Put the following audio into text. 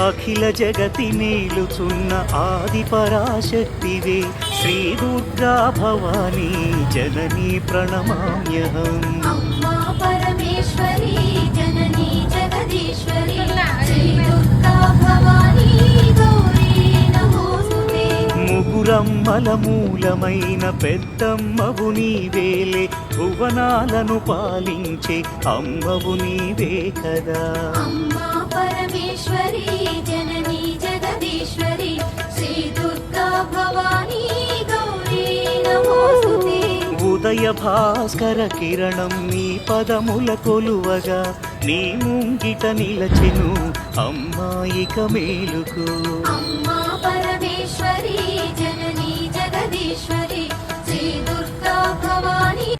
అఖిల జగతి నేలుచున్న ఆది పరాశక్తివే శ్రీ దుర్గా భవానీ జననీ ప్రణమామ్యహం. అమ్మా పరమేశ్వరి జననీ జగదీశ్వరి శ్రీ దుర్గా భవానీ గౌరీ నమోస్తుతే. ముగురమ్మల మూలమైన పెద్దమ్మవు నీవేలే భువనాలను పాలించే అమ్మవు నీవే కదా. అమ్మా పరమేశ్వరి జననీ జగదీశ్వరి శ్రీ దుర్గా భవానీ గౌరీ నమోస్తుతే. ఉదయ భాస్కర కిరణం నీ పదముల కొలువగా నీ ముంగిట నిలచెను అమ్మాయిక మేలుకు. అమ్మా పరమేశ్వరి